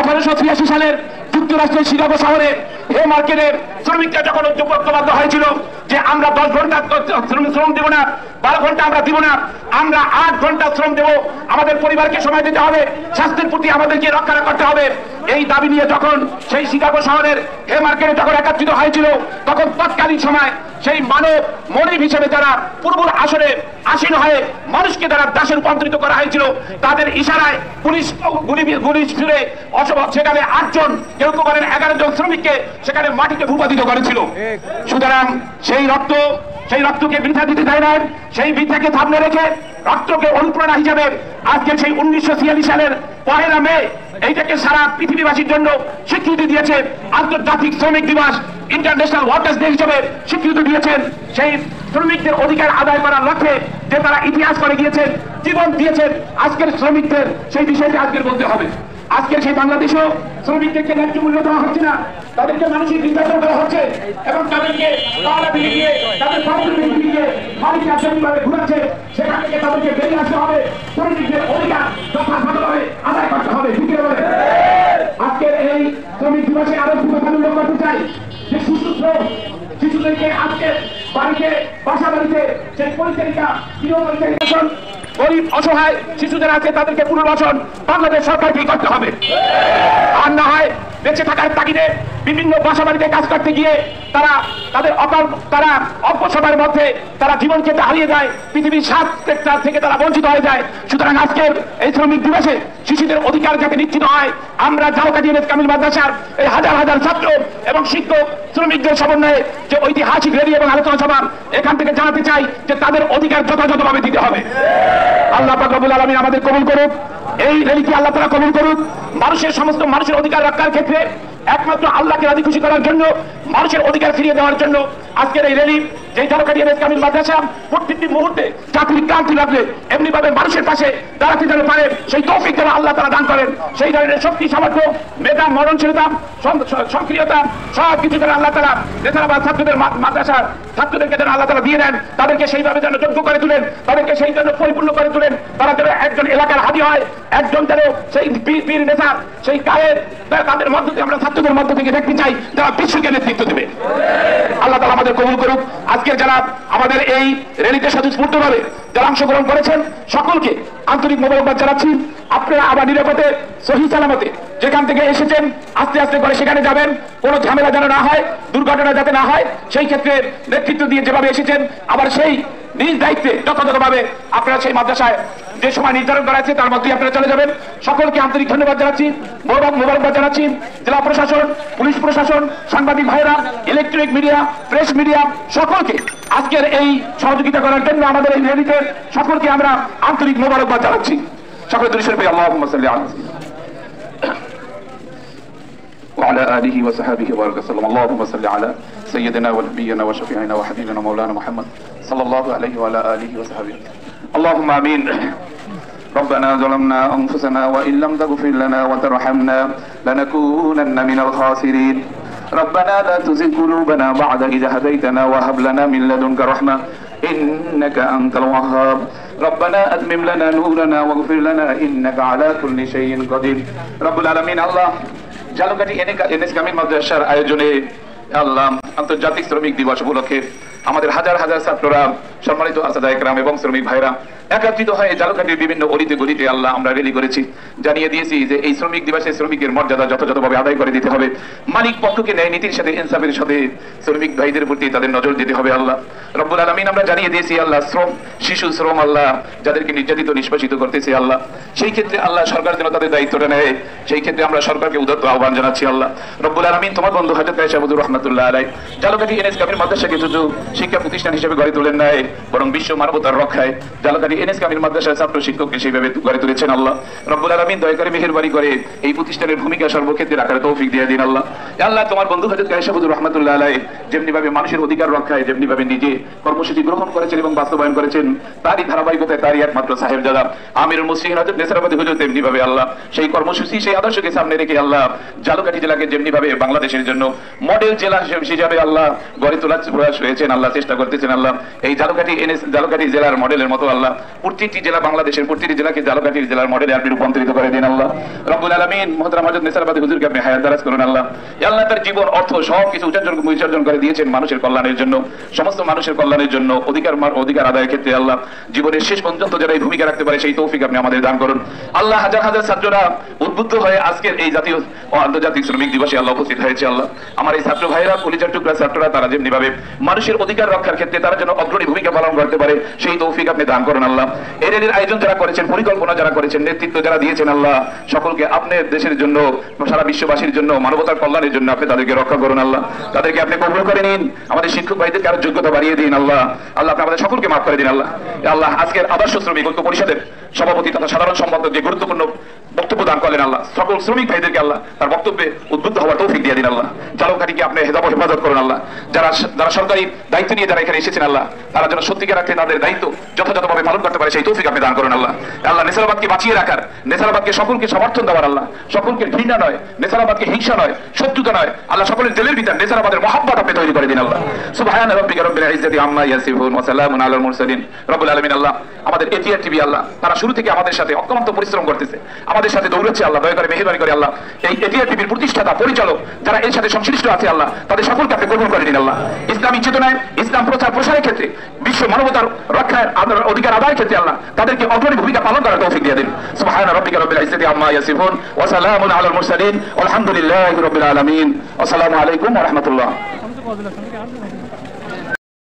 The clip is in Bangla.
1883 সালের যুক্তরাষ্ট্রের শিকাগো শহরে হে মার্কেটের শ্রমিকরা যখন ঐক্যবদ্ধ হয়েছিল যে আমরা 10 ঘন্টা শ্রম দেব না, 12 ঘন্টা আমরা দিব না, আমরা 8 ঘন্টা শ্রম দেব, আমাদের পরিবারকে সময় দিতে হবে, স্বাস্থ্যের প্রতি আমাদেরকে রক্ষা করতে হবে, এই দাবি নিয়ে যখন সেই শিকাগো শহরের হে মার্কেটে যখন একত্রিত হয়েছিল, তখন তৎকালীন সময় সেই মানব মনিব হিসেবে যারা পূর্ব আসরে আসীন হয়ে মানুষকে যারা দাসে রূপান্তরিত করা হয়েছিল, তাদের ইশারায় পুলিশ গুলি ছুড়ে সেখানে 8 জন, কেউ কেউ বলেন 11 জন শ্রমিককে সেখানে মাটিতে ভূপাতিত করেছিল। সুতরাং সেই রক্তকে বৃথা দিতে চায় না, সেই বৃথাকে সামনে রেখে রক্তকে অনুপ্রেরণা হিসাবে আজকে সেই 1946 সালের 1 মে এইটাকে সারা পৃথিবীবাসীর জন্য স্বীকৃতি দিয়েছে আন্তর্জাতিক শ্রমিক দিবস, ইন্টারন্যাশনাল ওয়ার্কার্স ডে হিসেবে স্বীকৃতি দিয়েছেন। সেই শ্রমিকদের অধিকার আদায় করার লক্ষ্যে যে তারা ইতিহাস করে গিয়েছেন, জীবন দিয়েছেন, আজকের শ্রমিকদের সেই বিষয়টি আজকের বলতে হবে। আজকের সেই বাংলাদেশেও শ্রমিকদেরকে ন্যায্য মূল্য দেওয়া হচ্ছে না, তাদেরকে মানসিক নির্যাতন করা হচ্ছে এবং তাদেরকে তাদের মালিকরা যেভাবে ঘুরাচ্ছে সেখান থেকে তাদেরকে বেরিয়ে আসতে হবে, শ্রমিকদের অধিকার যথাযথভাবে আদায় করতে হবে। আজকের এই শ্রমিক দিবসে আরো দুটো কথা উল্লেখ করতে চাই যে শিশুদেরকে আজকে বাড়িতে বাসা বাড়িতে সেই পরিচারিকা গৃহপরিচারিকা গরিব অসহায় শিশুদের আছে তাদেরকে পুনর্বাসন বাংলাদেশ সরকারকে করতে হবে। আর না হয় বেঁচে থাকার তাগিদে বিভিন্ন বাসা বাড়িতে কাজ করতে গিয়ে তারা অল্প সময়ের মধ্যে তারা জীবনকে হারিয়ে যায়, পৃথিবীর 7 সেক্টর থেকে তারা বঞ্চিত হয়ে যায়। সুতরাং আজকের এই শ্রমিক দিবসে শিশুদের অধিকার যাতে নিশ্চিত হয়, আমরা ঝালকাঠি এনএস কামিল মাদ্রাসার এই হাজার হাজার ছাত্র এবং শিক্ষক শ্রমিকদের সমন্বয়ে যে ঐতিহাসিক র্যালি এবং আলোচনা সভা এখান থেকে জানাতে চাই যে তাদের অধিকার যথাযথভাবে দিতে হবে। আল্লাহ পাক রব্বুল আলামিন আমাদের কবুল করুক, এই র্যালিকে আল্লাহ তাআলা কবুল করুক। সমস্ত মানুষের অধিকার রক্ষার ক্ষেত্রে একমাত্র আল্লাহকে রাজি খুশি করার জন্য, মানুষের অধিকার ফিরিয়ে দেওয়ার জন্য আজকের এই র্যালি যে ঝালকাঠি এনএস কামিল মাদ্রাসা প্রত্যেকটি মুহূর্তে জাতির ক্রান্তি লাগলে এমনি ভাবে মানুষের পাশে দাঁড়াতে যেন পারে সেই তৌফিক যেন আল্লাহ তাআলা দান করেন। সেই ধরনের শক্তি সামর্থ্য, মেধা, মরণশীলতা, সক্রিয়তা সব কিছু যেন আল্লাহ তাআলা নেতারাবাদ ছাত্রদের মাদ্রাসার ছাত্রদেরকে যেন আল্লাহ তাআলা দিয়ে দেন, তাদেরকে সেইভাবে যেন যোগ্য করে তুলেন, তাদেরকে সেই জন্য পরিপূর্ণ করে তুলেন, তারা যেন একজন এলাকার হাদি হয়, একজন যেন সেই বীর নেতা, সেই কায়েদ তাদের মধ্য থেকে আমরা ছাত্রদের মধ্য থেকে দেখতে চাই যারা বিশ্বকে নেতৃত্ব দেবে। আল্লাহ তাআলা আমাদের কবুল করুক। আজকের যারা আমাদের এই র্যালিতে স্বতঃস্ফূর্তভাবে যারা অংশগ্রহণ করেছেন সকলকে আন্তরিক মোবারকবাদ জানাচ্ছি। আপনারা আবার নিরাপদে সহি সালামতে যেখান থেকে এসেছেন আস্তে আস্তে করে সেখানে যাবেন, কোনো ঝামেলা যেন না হয়, দুর্ঘটনা যাতে না হয়, সেই ক্ষেত্রে নেতৃত্ব দিয়ে যেভাবে এসেছেন আবার সেই নিজ দায়িত্বে যথাযথভাবে আপনারা সেই মাদ্রাসায় যে সময় নির্ধারণ করা আছে তার মধ্যেই আপনারা চলে যাবেন। সকলকে আন্তরিক ধন্যবাদ জানাচ্ছি, মোবারকবাদ জানাচ্ছি। জেলা প্রশাসন, পুলিশ প্রশাসন, সাংবাদিক ভাইরা, ইলেকট্রনিক মিডিয়া, প্রেস মিডিয়া সকলকে আজকের এই সহযোগিতা করার জন্য আমাদের এই র্যালিতে সকলকে আমরা আন্তরিক মোবারকবাদ জানাচ্ছি। সকলে দুরূদ শরীফ আল্লাহুম্মা সাল্লি আলা وعلى آله وصحبه وبارك وسلم. اللهم صل على سيدنا ونبينا وشفيعنا وحبيبنا مولانا محمد صلى الله عليه وعلى آله وصحبه. اللهم آمين. ربنا ظلمنا أنفسنا وإن لم تغفر لنا وترحمنا لنكونن من الخاسرين. ربنا لا تزغ قلوبنا بعد إذ هديتنا وهب لنا من لدنك رحمة إنك أنت الوهاب. ربنا أتمم لنا نورنا واغفر لنا إنك على كل شيء قدير. رب العالمين الله ঝালকাঠি এনএস কামিল মাদ্রাসার আয়োজনে আল্লাহ আন্তর্জাতিক শ্রমিক দিবস উপলক্ষে আমাদের হাজার হাজার ছাত্ররা, সম্মানিত আসাদায়ে কেরাম এবং শ্রমিক ভাইরা একত্রিত হয়ে ঝালকাঠির বিভিন্ন অলিতে গলিতে আল্লাহ আমরা র্যালি করেছি, জানিয়ে দিয়েছি যে এই শ্রমিক দিবসে শ্রমিকের মর্যাদা যথাযথভাবে আদায় করে দিতে হবে। মালিক পক্ষকে ন্যায় নীতির সাথে ইনসাফের সাথে শ্রমিক ভাইদের প্রতি তাদের নজর দিতে হবে। আল্লাহ রব্বুল আলামিন আমরা জানিয়ে দিয়েছি আল্লাহ শিশু শ্রম আল্লাহ যাদেরকে নির্যাতিত নিষ্পেষিত করতেছে আল্লাহ, সেই ক্ষেত্রে আল্লাহ সরকার যেন তাদের দায়িত্বটা নেয়, সেই ক্ষেত্রে আমরা সরকারকে উদাত্ত আহ্বান জানাচ্ছি। আল্লাহ রব্বুল আলামিন তোমার বন্ধু হযরত আয়েশা হুজুর রাহমাতুল্লাহ আলাইহি ঝালকাঠি এনএস কামিল মাদ্রাসাকে শুধু শিক্ষা প্রতিষ্ঠান হিসেবে গড়ে তোলেন নাই, বরং বিশ্ব মানবতার রক্ষায় ঝালকাঠি এনএস কামিল মাদ্রাসার ছাত্র শিক্ষককে সেইভাবে গড়ে তুলেছেন। আল্লাহ রব্বুল আলামিন দয়া করে মেহেরবানি করে এই প্রতিষ্ঠানের ভূমিকা সর্বক্ষেত্রে রাখার তৌফিক দিয়ে দিন। আল্লাহ আল্লাহ তোমার বন্ধু হযরত আয়েশা হুজুর রাহমাতুল্লাহ আলাইহি যেমনি ভাবে মানুষের অধিকার রক্ষায় যেমনি ভাবে নিজে কর্মসূচি গ্রহণ করেছেন এবং বাস্তবায়ন করেছেন, তারই ধারাবাহিকতায় তারই একমাত্র সাহেবজাদা আমিরুল মুসলিমিন হযরত নেসারাবাদী হুজুর তেমনি ভাবে আল্লাহ সেই কর্মসূচি সেই আদর্শকে সামনে রেখে আল্লাহ ঝালকাঠি জেলাকে যেমনি ভাবে বাংলাদেশের জন্য মডেল জেলা হিসেবে আল্লাহ গড়ে তোলার প্রয়াস হয়েছেন, আল্লাহ চেষ্টা করতেছেন। আল্লাহ এই ঝালকাঠি জেলার মডেলের মতো আল্লাহ প্রতিটি জেলা বাংলাদেশের প্রতিটি জেলাকে জালকাঠির জেলার মডেলে আপনি রূপান্তরিত করে দিন আল্লাহ রব্বুল আলামিন। মুহতারাম হযরত নেসারাবাদী হুজুরকে আপনি হায়াত দারাজ করুন আল্লাহ। আল্লাহ তার জীবন অর্থ সব কিছু উৎসর্জন করে দিয়েছেন মানুষের কল্যাণের জন্য, সমস্ত মানুষের কল্যাণের জন্য, অধিকার আদায়ের ক্ষেত্রে আল্লাহ জীবনের শেষ পর্যন্ত যারা এই ভূমিকা রাখতে পারে সেই তৌফিক আপনি আমাদের দান করুন আল্লাহ। হাজার হাজার ছাত্ররা উদ্বুদ্ধ হয়ে আজকের এই জাতীয় ও আন্তর্জাতিক শ্রমিক দিবসে আল্লাহ উপস্থিত হয়েছে আল্লাহ। আমার এই ছাত্র ভাইরা, কলিজার টুকরা ছাত্ররা, তারা যেমনি ভাবে মানুষের অধিকার রক্ষার ক্ষেত্রে তারা যেন অগ্রণী ভূমিকা পালন করতে পারে সেই তৌফিক আপনি দান করুন আল্লাহ। এই র্যালির আয়োজন যারা করেছেন, পরিকল্পনা যারা করেছেন, নেতৃত্ব যারা দিয়েছেন আল্লাহ, সকলকে আপনার দেশের জন্য, সারা বিশ্ববাসীর জন্য, মানবতার কল্যাণের জন্য আপনি তাদেরকে রক্ষা করুন আল্লাহ। তাদেরকে আপনি কবুল করে নিন। আমাদের শিক্ষক ভাইদেরকে আরো যোগ্যতা বাড়িয়ে দিন আল্লাহ। আল্লাহ আপনি আমাদের সকলকে মাফ করে দিন আল্লাহ। আল্লাহ আজকের আদর্শ শ্রমিক ঐক্য পরিষদের সভাপতি তথা সাধারণ সম্পাদক যে গুরুত্বপূর্ণ বক্তব্য দান করলেন আল্লাহ, সকল শ্রমিক ভাইদেরকে আল্লাহ তার বক্তব্যে উদ্বুদ্ধ হওয়ার তৌফিক দিয়ে দিন আল্লাহ। চালকঘাটিকে আপনি হেফাজত করুন আল্লাহ। যারা সরকারি দায়িত্ব নিয়ে যারা এখানে এসেছেন আল্লাহ, তারা যেন সত্যিকার রাখতে তাদের দায়িত্ব যথাযথভাবে পালন করতে পারে সেই তৌফিক আপনি দান করুন আল্লাহ। আল্লাহ নেসারাবাদকে বাঁচিয়ে রাখার, নেসারাবাদকে সকলকে সমর্থন দেওয়ার আল্লাহ, সকলকে ঘৃণা নয়, নেসারাবাদকে হিংসা নয়, শত্রুতা নয় আল্লাহ, সকলের দিলের ভিতর নেসারাবাদের মহব্বত আপনি তৈরি করে দিন আল্লাহ। সুবহান রাব্বিকা রাব্বিল ইজ্জাতি আম্মা ইয়াসিফুন ওয়া সালামুন আলাল মুরসালিন রব্বুল আলামিন। আল্লাহ আমাদের এটিআর টিভি আল্লাহ, তারা শুরু থেকে আমাদের সাথে অক্লান্ত পরিশ্রম করতেছে, আমাদের সাথে দৌড়াচ্ছে আল্লাহ। দয়া করে মেহেরবানি করে আল্লাহ এই এটিআর টিভির প্রতিষ্ঠাতা, পরিচালক যারা এর সাথে সংশ্লিষ্ট আছে আল্লাহ, তাদের সকলকে আপনি কবুল করে দিন আল্লাহ। ইসলামী চেতনায়, ইসলাম প্রচার প্রসারের ক্ষেত্রে, বিশ্ব মানবতার রক্ষার অধিকার আদায়ের ক্ষেত্রে আল্লাহ তাদেরকে অগ্রণী ভূমিকা পালন করার তৌফিক দিয়ে দিন। সুবহান রাব্বিকা রাব্বিল ইজ্জাতি আম্মা ইয়াসিফুন ওয়া সালামুন আলাল মুরসালিন ওয়ালহামদুলিল্লাহি রাব্বিল আলামিন। আসসালামু আলাইকুম ওয়া রাহমাতুল্লাহ।